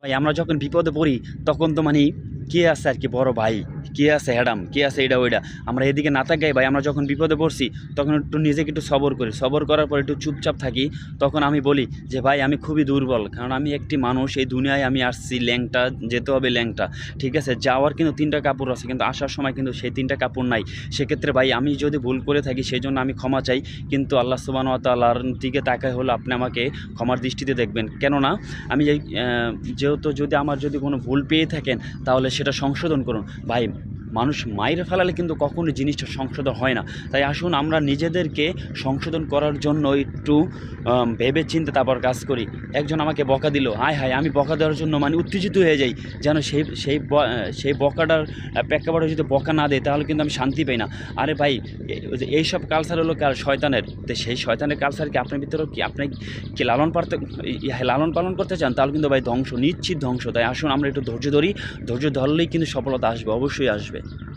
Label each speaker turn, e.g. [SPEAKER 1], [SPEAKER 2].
[SPEAKER 1] ভাই আমরা যখন বিপদে পড়ি তখন তো মানে কে আছে আর কি বড় ভাই, কে আছে হ্যাডাম, কে আছে এটা ওইটা, আমরা এদিকে না তাকাই ভাই। আমরা যখন বিপদে পড়ছি তখন একটু নিজেকে একটু সবর করি, সবর করার পর একটু চুপচাপ থাকি। তখন আমি বলি যে ভাই আমি খুবই দুর্বল, কারণ আমি একটি মানুষ, এই দুনিয়ায় আমি আসছি ল্যাংটা, যেতে হবে ল্যাংটা। ঠিক আছে, যাওয়ার কিন্তু তিনটা কাপড় আছে, কিন্তু আসার সময় কিন্তু সেই তিনটা কাপড় নাই। সেক্ষেত্রে ভাই আমি যদি ভুল করে থাকি সেই জন্য আমি ক্ষমা চাই, কিন্তু আল্লাহ সুবহানাহু ওয়া তাআলার দিকে তাকাই হলো আপনি আমাকে ক্ষমার দৃষ্টিতে দেখবেন। কেননা আমি এই যেহেতু যদি আমার যদি কোনো ভুল পেয়ে থাকেন তাহলে সেটা সংশোধন করুন ভাই। মানুষ মাইরে ফেলালে কিন্তু কখনোই জিনিসটা সংশোধন হয় না। তাই আসুন আমরা নিজেদেরকে সংশোধন করার জন্য একটু ভেবে চিন্তে তারপর কাজ করি। একজন আমাকে বকা দিল, হায় হায়, আমি বকা দেওয়ার জন্য মানে উত্তেজিত হয়ে যাই, যেন সেই বকাটার প্রেক্ষাপটে যদি বকা না দেয় তাহলে কিন্তু আমি শান্তি পাই না। আরে ভাই, এইসব কালচার হলো কার শয়তানের। তো সেই শয়তানের কালচার কি আপনার ভিতরেও কি আপনি কি লালন পালন করতে চান? তাহলে কিন্তু ভাই ধ্বংস, নিশ্চিত ধ্বংস। তাই আসুন আমরা একটু ধৈর্য ধরি, ধৈর্য ধরলেই কিন্তু সফলতা আসবে, অবশ্যই আসবে।